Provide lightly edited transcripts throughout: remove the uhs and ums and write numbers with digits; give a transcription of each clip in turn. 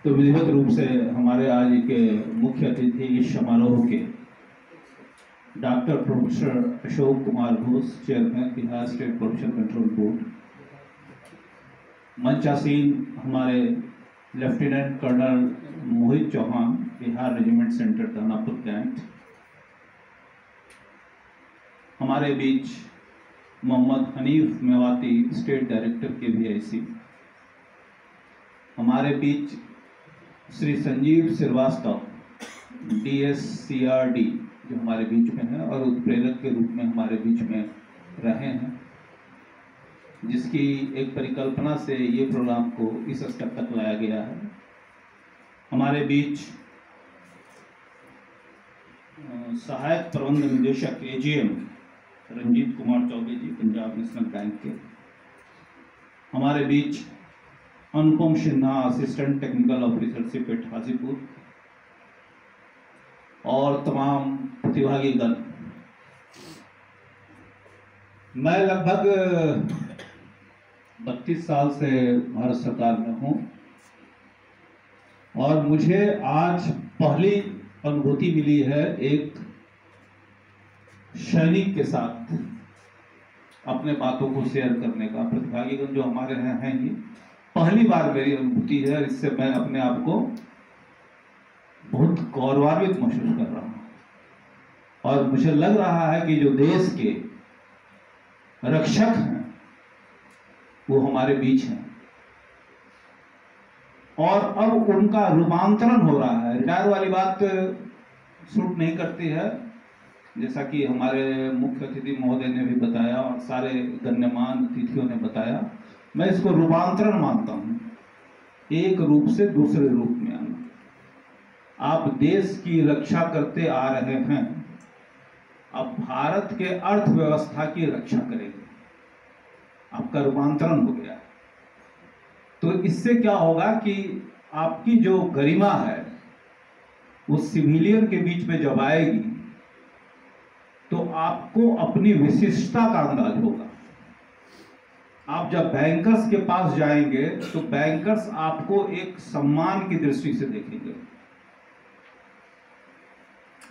तो विधिवत रूप से हमारे आज के मुख्य अतिथि इस समारोह के doctor professor Ashok Kumar Ghosh, chairman Bihar state pollution control board, मंचासीन हमारे lieutenant colonel Mohit Chauhan, Bihar regiment centre Danapur cantt, हमारे बीच Mohammad Hanif Mewati, state director KVIC, हमारे बीच श्री संजीव श्रीवास्तव DSCRD जो हमारे बीच में है और उत्प्रेरक के रूप में हमारे बीच में रहे हैं, जिसकी एक परिकल्पना से ये प्रोग्राम को इस स्तर तक लाया गया है। हमारे बीच सहायक प्रबंध निदेशक AGM Ranjit Kumar Choubey ji, Punjab national bank के, हमारे बीच Anupam Sinha, assistant technical officer CIPET Hajipur, और तमाम प्रतिभागी गण। मैं लगभग 32 साल से भारत सरकार में हूँ और मुझे आज पहली अनुभूति मिली है एक सैनिक के साथ अपने बातों को शेयर करने का। प्रतिभागीगण जो हमारे यहाँ हैं, ये पहली बार मेरी अनुभूति है। इससे मैं अपने आप को बहुत गौरवान्वित महसूस कर रहा हूँ और मुझे लग रहा है कि जो देश के रक्षक हैं वो हमारे बीच हैं और अब उनका रूपांतरण हो रहा है। रिटायर वाली बात सूट नहीं करती है, जैसा कि हमारे मुख्य अतिथि महोदय ने भी बताया और सारे गण्यमान अतिथियों ने बताया। मैं इसको रूपांतरण मानता हूँ, एक रूप से दूसरे रूप में आना। आप देश की रक्षा करते आ रहे हैं, अब भारत के अर्थव्यवस्था की रक्षा करेंगे, आपका रूपांतरण हो गया। तो इससे क्या होगा कि आपकी जो गरिमा है वो सिविलियन के बीच में जब आएगी तो आपको अपनी विशिष्टता का अंदाज होगा। आप जब बैंकर्स के पास जाएंगे तो बैंकर्स आपको एक सम्मान की दृष्टि से देखेंगे।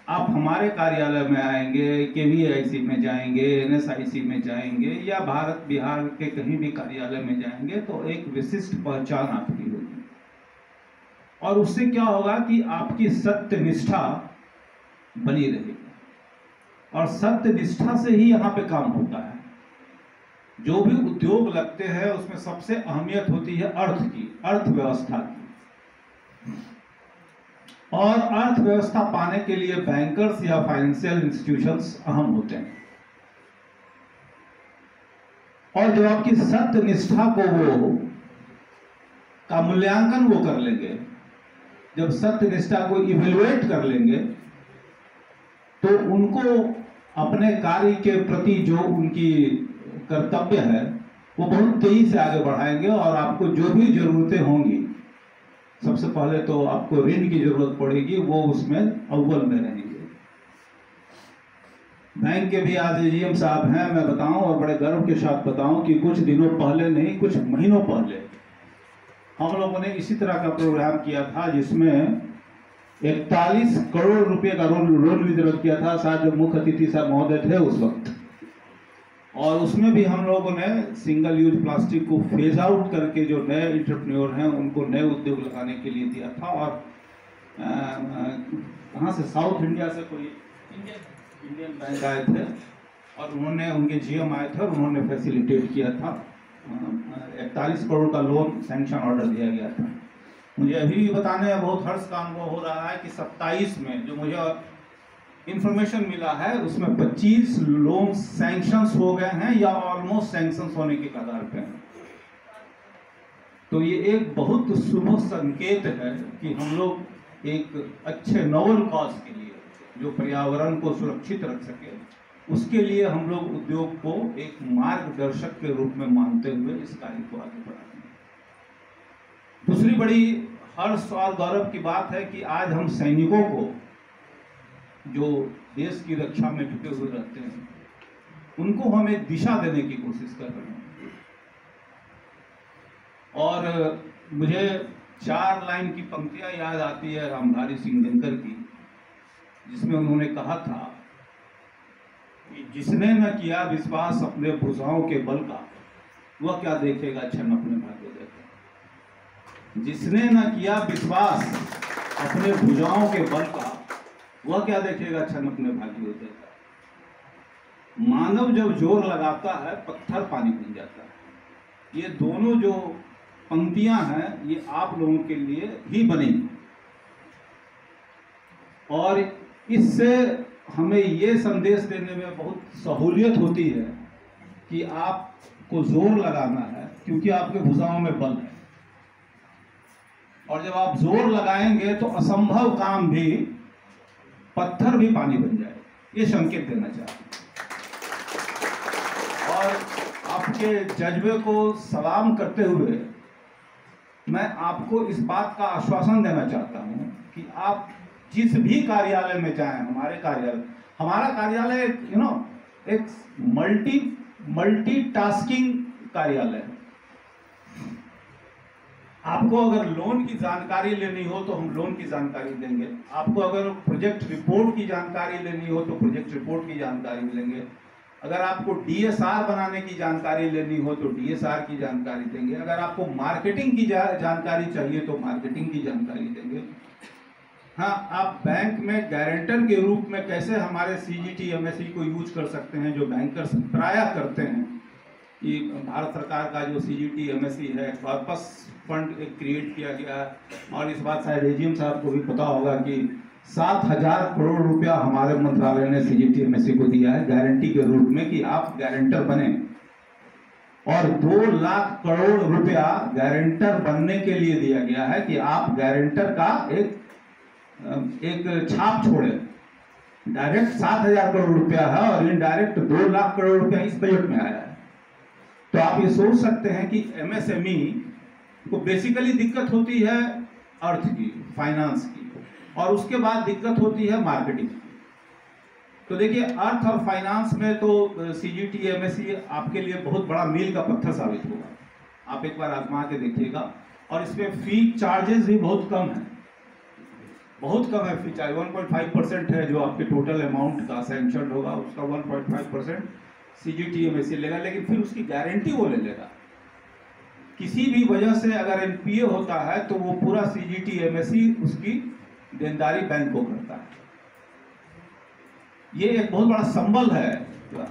आप हमारे कार्यालय में आएंगे, KVIC में जाएंगे, NSIC में जाएंगे या भारत बिहार के कहीं भी कार्यालय में जाएंगे तो एक विशिष्ट पहचान आपकी होगी। और उससे क्या होगा कि आपकी सत्यनिष्ठा बनी रहेगी और सत्यनिष्ठा से ही यहाँ पे काम होता है। जो भी उद्योग लगते हैं उसमें सबसे अहमियत होती है अर्थ की, अर्थव्यवस्था की। और अर्थव्यवस्था पाने के लिए बैंकर्स या फाइनेंशियल इंस्टीट्यूशंस अहम होते हैं। और जब आपकी सत्यनिष्ठा को का मूल्यांकन वो कर लेंगे, जब सत्यनिष्ठा को इवेलुएट कर लेंगे तो उनको अपने कार्य के प्रति जो उनकी कर्तव्य है वो बहुत तेजी से आगे बढ़ाएंगे और आपको जो भी जरूरतें होंगी, सबसे पहले तो आपको ऋण की जरूरत पड़ेगी, वो उसमें अव्वल में रहेंगे। बैंक के भी आज AGM साहब हैं, मैं बताऊं और बड़े गर्व के साथ बताऊं कि कुछ दिनों पहले नहीं, कुछ महीनों पहले हम लोगों ने इसी तरह का प्रोग्राम किया था जिसमें 41 करोड़ रुपए का लोन वितरण किया था। शायद मुख्य अतिथि साहब महोदय थे उस वक्त, और उसमें भी हम लोगों ने सिंगल यूज प्लास्टिक को फेज आउट करके जो नए एंटरप्रेन्योर हैं उनको नए उद्योग लगाने के लिए दिया था। और कहाँ से, साउथ इंडिया से कोई इंडियन बैंक आए थे और उन्होंने, उनके GM आए थे और उन्होंने फैसिलिटेट किया था। 41 करोड़ का लोन सैंक्शन ऑर्डर दिया गया था। मुझे अभी भी बताने में बहुत हर्ष का अनुभव हो रहा है कि 27 में जो मुझे इंफॉर्मेशन मिला है उसमें 25 लोन सैंक्शंस हो गए हैं या ऑलमोस्ट सैंक्शंस होने के कगार पे हैं। तो ये एक बहुत शुभ संकेत है कि हम लोग एक अच्छे नोबल कॉज के लिए, जो पर्यावरण को सुरक्षित रख सके, उसके लिए हम लोग उद्योग को एक मार्गदर्शक के रूप में मानते हुए इस कार्य को आगे बढ़ाते हैं। दूसरी बड़ी हर्ष और गौरव की बात है कि आज हम सैनिकों को जो देश की रक्षा में जुटे हुए रहते हैं उनको हम एक दिशा देने की कोशिश कर रहे हैं। और मुझे 4 लाइन की पंक्तियां याद आती है रामधारी सिंह दिनकर की, जिसमें उन्होंने कहा था कि जिसने न किया विश्वास अपने भुजाओं के बल का, वह क्या देखेगा क्षण अपने भाग्य देकर। जिसने न किया विश्वास अपने भुजाओं के बल का, वह क्या देखेगा क्षण अपने भाग्य देकर। मानव जब जोर लगाता है पत्थर पानी बन जाता है। ये दोनों जो पंक्तियां हैं ये आप लोगों के लिए ही बनी, और इससे हमें ये संदेश देने में बहुत सहूलियत होती है कि आपको जोर लगाना है, क्योंकि आपके भुजाओं में बल है। और जब आप जोर लगाएंगे तो असंभव काम भी, पत्थर भी पानी बन जाए, ये संकेत देना चाहते हैं। और आपके जज्बे को सलाम करते हुए मैं आपको इस बात का आश्वासन देना चाहता हूं कि आप जिस भी कार्यालय में जाएं, हमारा कार्यालय एक मल्टीटास्किंग कार्यालय है। आपको अगर लोन की जानकारी लेनी हो तो हम लोन की जानकारी देंगे, आपको अगर प्रोजेक्ट रिपोर्ट की जानकारी लेनी हो तो प्रोजेक्ट रिपोर्ट की जानकारी लेंगे, अगर आपको डीएसआर बनाने की जानकारी लेनी हो तो डीएसआर की जानकारी देंगे, अगर आपको मार्केटिंग की जानकारी चाहिए तो मार्केटिंग की जानकारी देंगे। हाँ, आप बैंक में गारंटर के रूप में कैसे हमारे सीजीटी एमएससी को यूज कर सकते हैं, जो बैंकर्स प्रायः करते हैं कि भारत सरकार का जो सीजीटी एमएससी है, कॉर्पस फंड एक क्रिएट किया गया है, और इस बात शायद एजीएम साहब को भी पता होगा कि 7,000 करोड़ रुपया हमारे मंत्रालय ने सीजीटी एमएससी को दिया है गारंटी के रूप में कि आप गारंटर बने, और 2 लाख करोड़ रुपया गारंटर बनने के लिए दिया गया है कि आप गारंटर का एक छाप छोड़े। डायरेक्ट 7,000 करोड़ रुपया है और इनडायरेक्ट 2 लाख करोड़ रुपया इस बजट में आया है। तो आप ये सोच सकते हैं कि एमएसएमई को बेसिकली दिक्कत होती है अर्थ की, फाइनेंस की, और उसके बाद दिक्कत होती है मार्केटिंग की। तो देखिए, अर्थ और फाइनेंस में तो सीजीटी एमएससी आपके लिए बहुत बड़ा मील का पत्थर साबित होगा। आप एक बार आजमा के देखिएगा, और इसमें फी चार्जेस भी बहुत कम है, बहुत कम है फी चार्ज। 1.5% है जो आपके टोटल अमाउंट का सैंक्शन होगा, उसका 1.5% सीजीटी एमएससी लेगा, लेकिन फिर उसकी गारंटी वो ले लेगा। किसी भी वजह से अगर एनपीए होता है तो वो पूरा सीजीटी एमएससी उसकी देनदारी बैंक को करता है। ये एक बहुत बड़ा संबल है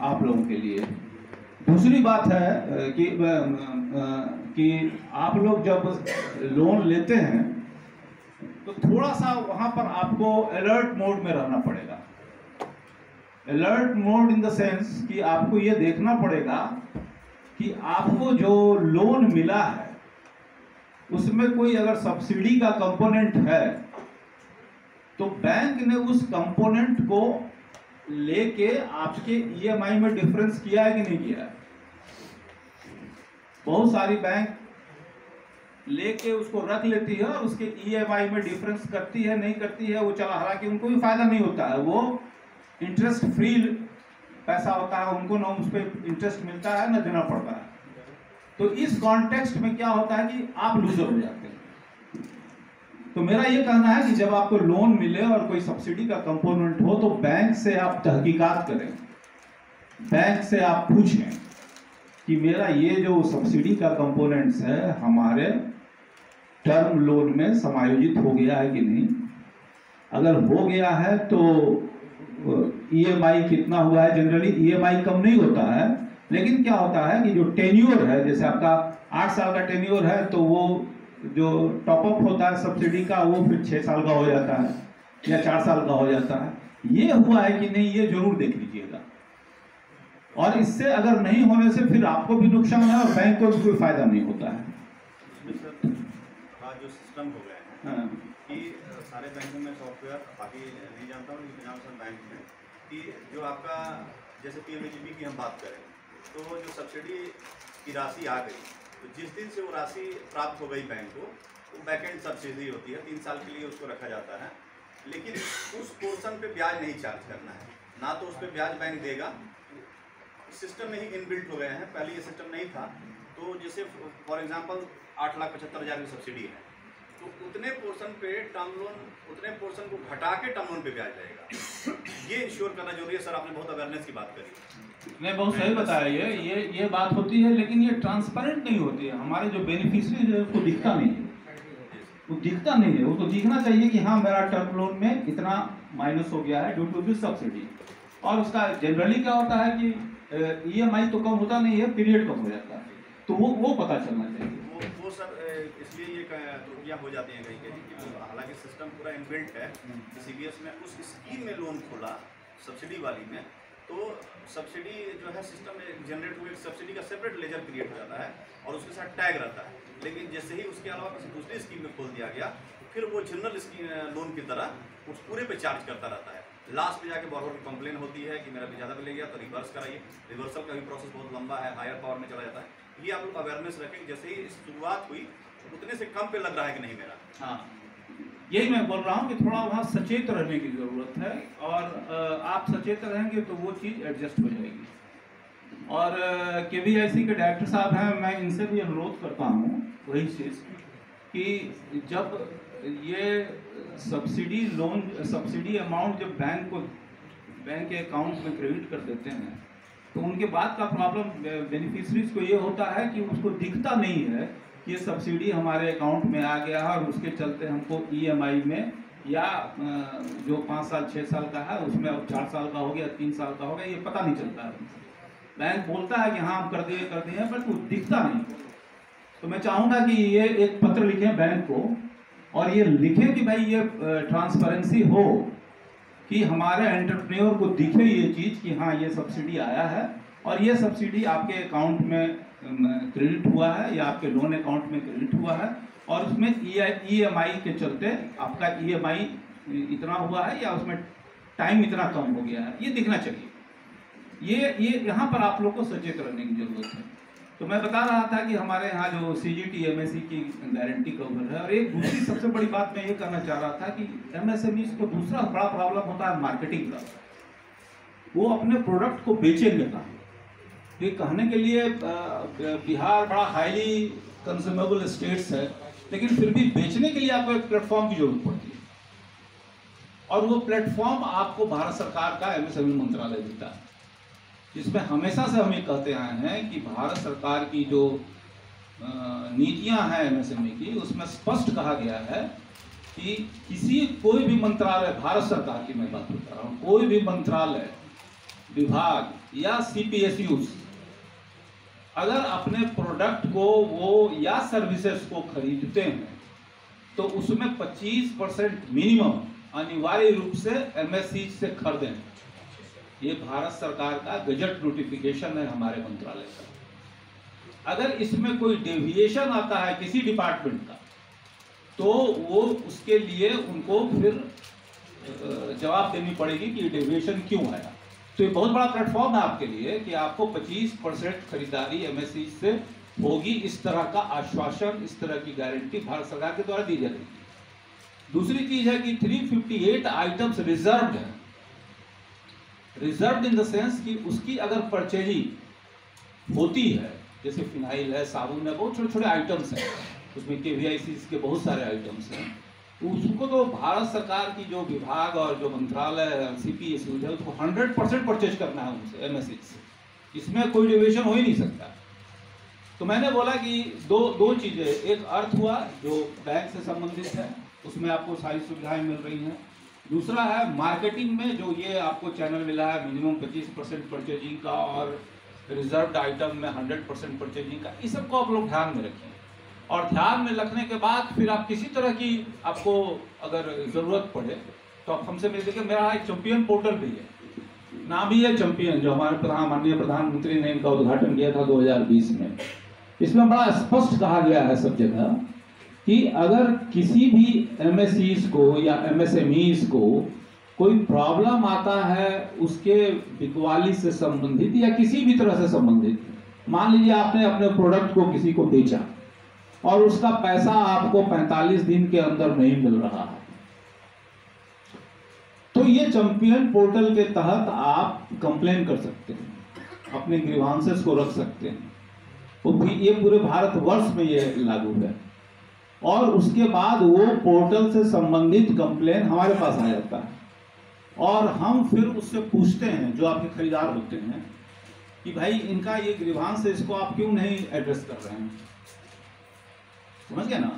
आप लोगों के लिए। दूसरी बात है कि आप लोग जब लोन लेते हैं तो थोड़ा सा वहां पर आपको अलर्ट मोड में रहना पड़ेगा। Alert mode in the sense कि आपको ये देखना पड़ेगा कि आपको जो लोन मिला है उसमें कोई अगर सब्सिडी का कंपोनेंट है तो बैंक ने उस कंपोनेंट को लेके आपके ईएमआई में डिफरेंस किया है कि नहीं किया है। बहुत सारी बैंक लेके उसको रख लेती है और उसके ईएमआई में डिफरेंस करती है नहीं करती है वो चला, हालांकि उनको भी फायदा नहीं होता है, वो इंटरेस्ट फ्री पैसा होता है, उनको ना उस पर इंटरेस्ट मिलता है ना देना पड़ता है। तो इस कॉन्टेक्स्ट में क्या होता है कि आप लूजर हो जाते हैं। तो मेरा ये कहना है कि जब आपको लोन मिले और कोई सब्सिडी का कंपोनेंट हो तो बैंक से आप तहकीकात करें, बैंक से आप पूछें कि मेरा ये जो सब्सिडी का कंपोनेंट्स है हमारे टर्म लोन में समायोजित हो गया है कि नहीं। अगर हो गया है तो ईएमआई कितना हुआ है। जनरली ईएमआई कम नहीं होता है, लेकिन क्या होता है कि जो टेन्योर है, जैसे आपका 8 साल का टेन्योर है तो वो जो टॉपअप होता है सब्सिडी का वो फिर 6 साल का हो जाता है या 4 साल का हो जाता है। ये हुआ है कि नहीं ये जरूर देख लीजिएगा, और इससे अगर नहीं होने से फिर आपको भी नुकसान है और बैंक को भी कोई फायदा नहीं होता है। जो सिस्टम हो गया है हाँ। कि सारे बैंकों में सॉफ्टवेयर, बाकी नहीं जानता हूँ लेकिन बैंक में कि जो आपका जैसे पीएमएजीपी की हम बात करें तो जो सब्सिडी की राशि आ गई तो जिस दिन से वो राशि प्राप्त हो गई बैंक को वो बैकएंड सब्सिडी होती है, 3 साल के लिए उसको रखा जाता है, लेकिन उस पोर्शन पे ब्याज नहीं चार्ज करना है, ना तो उस पर ब्याज बैंक देगा। सिस्टम में ही इनबिल्ट हो गए हैं, पहले ये सिस्टम नहीं था। तो जैसे फॉर एग्जांपल 8,75,000 की सब्सिडी है तो उतने पोर्शन पे टर्म लोन, उतने पोर्शन को घटा के टर्म लोन पे ब्याज लगेगा। ये इंश्योर करना जरूरी है सर। आपने बहुत अवेयरनेस की बात करी। नहीं, बहुत सही बताया। ये बात होती है, लेकिन ये ट्रांसपेरेंट नहीं होती है। हमारे जो बेनिफिशियरी है उसको दिखता नहीं है, वो दिखता नहीं है। वो तो दिखना चाहिए कि हाँ मेरा टर्म लोन में इतना माइनस हो गया है ड्यू टू दिस सब्सिडी। और उसका जनरली क्या होता है कि EMI तो कम होता नहीं है, पीरियड कम हो जाता है, तो वो पता चलना चाहिए। वो सर इसलिए ये त्रुटियाँ हो जाती हैं कहीं कहीं। हालांकि सिस्टम पूरा इनबिल्ट है। CBS में उस स्कीम में लोन खोला सब्सिडी वाली में, तो सब्सिडी जो है सिस्टम में जनरेट हुई, सब्सिडी का सेपरेट लेजर क्रिएट हो जाता है और उसके साथ टैग रहता है। लेकिन जैसे ही उसके अलावा किसी दूसरी स्कीम में खोल दिया गया, फिर वो जनरल स्कीम लोन की तरह उस पूरे पे चार्ज करता रहता है। लास्ट में जाके बोरोवर की कंप्लेन होती है कि मेरा भी ज़्यादा मिल गया, तो रिवर्स कराइए। रिवर्सल का भी प्रोसेस बहुत लंबा है, हायर पावर में चला जाता है। ये आप लोग अवेयरनेस रखें। जैसे ही शुरुआत हुई उतने से कम पे लग रहा है कि नहीं मेरा। हाँ, यही मैं बोल रहा हूँ कि थोड़ा वहाँ सचेत रहने की ज़रूरत है, और आप सचेत रहेंगे तो वो चीज़ एडजस्ट हो जाएगी। और KVIC के डायरेक्टर साहब हैं, मैं इनसे भी अनुरोध करता हूँ वही चीज़ कि जब ये सब्सिडी अमाउंट जब बैंक के अकाउंट में क्रेडिट कर देते हैं, तो उनके बाद का प्रॉब्लम बेनिफिशरीज को ये होता है कि उसको दिखता नहीं है कि ये सब्सिडी हमारे अकाउंट में आ गया है, और उसके चलते हमको EMI में या जो 5 साल 6 साल का है उसमें अब 4 साल का हो गया, 3 साल का हो गया, ये पता नहीं चलता है। बैंक बोलता है कि हाँ हम कर दिए पर वो दिखता नहीं। तो मैं चाहूँगा कि ये एक पत्र लिखें बैंक को, और ये लिखें कि भाई ये ट्रांसपेरेंसी हो, कि हमारे एंटरप्रेन्योर को दिखे ये चीज़ कि हाँ ये सब्सिडी आया है, और ये सब्सिडी आपके अकाउंट में क्रेडिट हुआ है या आपके लोन अकाउंट में क्रेडिट हुआ है, और उसमें EMI के चलते आपका EMI इतना हुआ है या उसमें टाइम इतना कम हो गया है, ये दिखना चाहिए। ये यहाँ पर आप लोग को सचेत रहने की जरूरत है। तो मैं बता रहा था कि हमारे यहाँ जो CGT MSE की गारंटी कवर है, और एक दूसरी सबसे बड़ी बात मैं ये करना चाह रहा था कि MSMEs को दूसरा बड़ा प्रॉब्लम होता है मार्केटिंग का। वो अपने प्रोडक्ट को बेचेंगे कहाँ? ये कहने के लिए बिहार बड़ा हाईली कंज्यूमेबल स्टेट्स है, लेकिन फिर भी बेचने के लिए आपको एक प्लेटफॉर्म की जरूरत पड़ती है, और वो प्लेटफॉर्म आपको भारत सरकार का MSME मंत्रालय देता है, जिसमें हमेशा से हम ये कहते आए हैं कि भारत सरकार की जो नीतियां हैं MSME की, उसमें स्पष्ट कहा गया है कि कोई भी मंत्रालय, भारत सरकार की मैं बात बता रहा हूँ, कोई भी मंत्रालय, विभाग या CPSUs अगर अपने प्रोडक्ट को वो या सर्विसेज को खरीदते हैं, तो उसमें 25% मिनिमम अनिवार्य रूप से MSE से खरीदें। ये भारत सरकार का गजट नोटिफिकेशन है हमारे मंत्रालय का। अगर इसमें कोई डेविएशन आता है किसी डिपार्टमेंट का, तो वो उसके लिए उनको फिर जवाब देनी पड़ेगी कि डेविएशन क्यों आया। तो ये बहुत बड़ा प्लेटफॉर्म है आपके लिए कि आपको 25% खरीदारी MSE से होगी, इस तरह का आश्वासन, इस तरह की गारंटी भारत सरकार के द्वारा दी जाती है। दूसरी चीज है कि 358 आइटम्स रिजर्व्ड है। रिजर्व्ड इन द सेंस कि उसकी अगर परचेजिंग होती है, जैसे फिनाइल है, साबुन है, बहुत छोटे छोटे आइटम्स हैं, उसमें KVIC के बहुत सारे आइटम्स हैं, उसको तो भारत सरकार की जो विभाग और जो मंत्रालय CPSU है उसको 100% परचेज करना है उनसे, MSE से। इसमें कोई डिविएशन हो ही नहीं सकता। तो मैंने बोला कि दो चीज़ें, एक अर्थ हुआ जो बैंक से संबंधित है, उसमें आपको सारी सुविधाएं मिल रही हैं। दूसरा है मार्केटिंग में जो ये आपको चैनल मिला है मिनिमम 25% परचेजिंग का और रिजर्व्ड आइटम में 100% परचेजिंग का, इस सबको आप लोग ध्यान में रखें। और ध्यान में रखने के बाद फिर आप किसी तरह की आपको अगर ज़रूरत पड़े तो आप हमसे मिल लीजिए। मेरा एक चैंपियन पोर्टल भी है, नाम ही है चैंपियन, जो हमारे माननीय प्रधानमंत्री ने इनका उद्घाटन किया था 2020 में। इसमें बड़ा स्पष्ट कहा गया है सब जगह कि अगर किसी भी MSEs को या MSMEs को कोई प्रॉब्लम आता है उसके बिकवाली से संबंधित या किसी भी तरह से संबंधित, मान लीजिए आपने अपने प्रोडक्ट को किसी को बेचा और उसका पैसा आपको 45 दिन के अंदर नहीं मिल रहा है, तो ये चैंपियन पोर्टल के तहत आप कंप्लेन कर सकते हैं, अपने ग्रीवांसेस को रख सकते हैं। वो भी ये पूरे भारतवर्ष में ये लागू है। और उसके बाद वो पोर्टल से संबंधित कंप्लेन हमारे पास आ जाता है और हम फिर उससे पूछते हैं, जो आपके खरीदार होते हैं, कि भाई इनका ये ग्रीवांस है, इसको आप क्यों नहीं एड्रेस कर रहे हैं। समझ गए ना।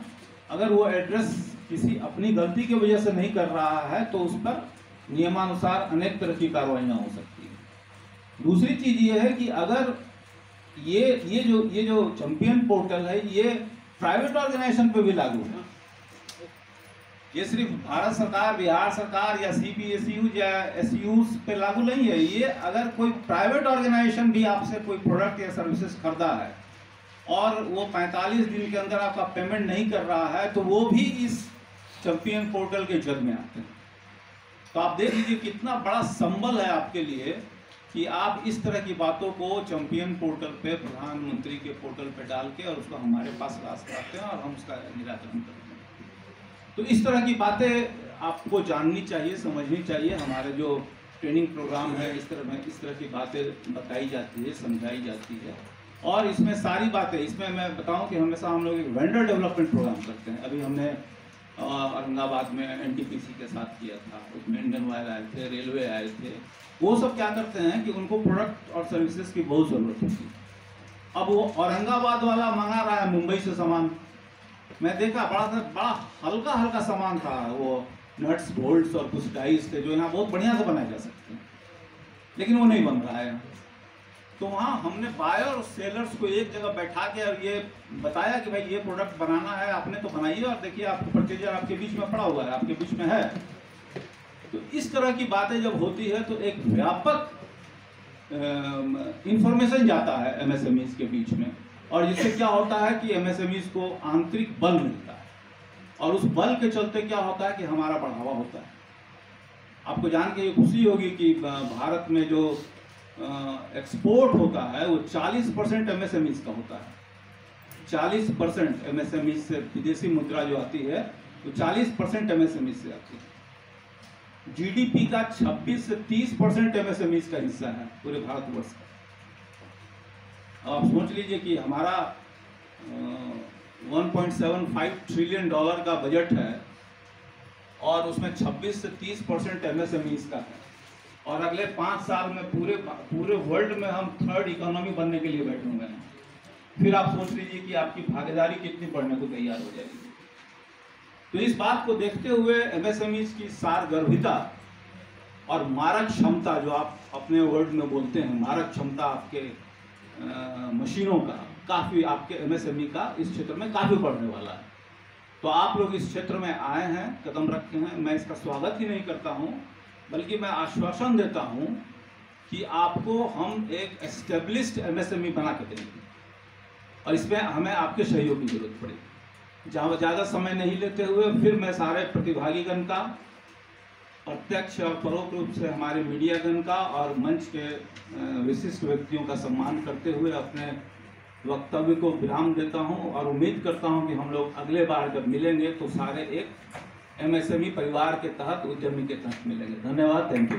अगर वो एड्रेस किसी अपनी गलती की वजह से नहीं कर रहा है तो उस पर नियमानुसार अनेक तरह की कार्रवाइयाँ हो सकती है। दूसरी चीज ये है कि अगर ये जो चैंपियन पोर्टल है ये प्राइवेट ऑर्गेनाइजेशन पे भी लागू है। ये सिर्फ भारत सरकार, बिहार सरकार या CPSU या SU पे लागू नहीं है। ये अगर कोई प्राइवेट ऑर्गेनाइजेशन भी आपसे कोई प्रोडक्ट या सर्विसेज खरीदा है और वो 45 दिन के अंदर आपका पेमेंट नहीं कर रहा है तो वो भी इस चैंपियन पोर्टल के जग में आते हैं। तो आप देख लीजिए कितना बड़ा संबल है आपके लिए कि आप इस तरह की बातों को चैंपियन पोर्टल पे, प्रधानमंत्री के पोर्टल पे डाल के और उसको हमारे पास लाते हैं और हम उसका निराकरण करते हैं। तो इस तरह की बातें आपको जाननी चाहिए, समझनी चाहिए। हमारे जो ट्रेनिंग प्रोग्राम है इस तरह की बातें बताई जाती है, समझाई जाती है। और इसमें सारी बातें, इसमें मैं बताऊं कि हमेशा हम लोग एक वेंडर डेवलपमेंट प्रोग्राम करते हैं। अभी हमने औरंगाबाद में NTPC के साथ किया था, उसमें इंडियन ऑयल आए थे, रेलवे आए थे। वो सब क्या करते हैं कि उनको प्रोडक्ट और सर्विसेज की बहुत ज़रूरत होती है। अब वो औरंगाबाद वाला मंगा रहा है मुंबई से सामान, मैं देखा बड़ा हल्का सामान था, वो नट्स बोल्ट्स और कुछ डाइस थे जो यहाँ बहुत बढ़िया से बनाए जा सकते हैं, लेकिन वो नहीं बन रहा है। तो वहाँ हमने बायर और सेलर्स को एक जगह बैठा के और ये बताया कि भाई ये प्रोडक्ट बनाना है, आपने तो बनाइए और देखिए आपको परचेजर आपके बीच में पड़ा हुआ है, आपके बीच में है। तो इस तरह की बातें जब होती है तो एक व्यापक इंफॉर्मेशन जाता है MSMEs के बीच में, और जिससे क्या होता है कि MSMEs को आंतरिक बल मिलता है और उस बल के चलते क्या होता है कि हमारा बढ़ावा होता है। आपको जान के ये खुशी होगी कि भारत में जो एक्सपोर्ट होता है वो 40% MSMEs का होता है। 40% MSMEs से विदेशी मुद्रा जो आती है वो 40% MSMEs से आती है। GDP का 26 से 30% MSMEs का हिस्सा है पूरे भारतवर्ष का। आप सोच लीजिए कि हमारा 1.75 ट्रिलियन डॉलर का बजट है और उसमें 26 से 30% MSMEs का है, और अगले 5 साल में पूरे वर्ल्ड में हम 3rd इकोनॉमी बनने के लिए बैठे हुए हैं। फिर आप सोच लीजिए कि आपकी भागीदारी कितनी बढ़ने को तैयार हो जाएगी। तो इस बात को देखते हुए MSMEs की सारगर्भिता और मारक क्षमता, जो आप अपने वर्ड में बोलते हैं, मारक क्षमता आपके मशीनों का काफ़ी, आपके MSME का इस क्षेत्र में काफ़ी बढ़ने वाला है। तो आप लोग इस क्षेत्र में आए हैं, कदम रखे हैं, मैं इसका स्वागत ही नहीं करता हूं, बल्कि मैं आश्वासन देता हूं कि आपको हम एक एस्टेब्लिश्ड MSME बना के देंगे और इसमें हमें आपके सहयोग की जरूरत पड़ेगी। जहाँ ज़्यादा समय नहीं लेते हुए फिर मैं सारे प्रतिभागीगण का, प्रत्यक्ष और परोक्ष रूप से हमारे मीडियागण का और मंच के विशिष्ट व्यक्तियों का सम्मान करते हुए अपने वक्तव्य को विराम देता हूं और उम्मीद करता हूं कि हम लोग अगले बार जब मिलेंगे तो सारे एक MSME परिवार के तहत, उद्यमी के तहत मिलेंगे। धन्यवाद, थैंक यू।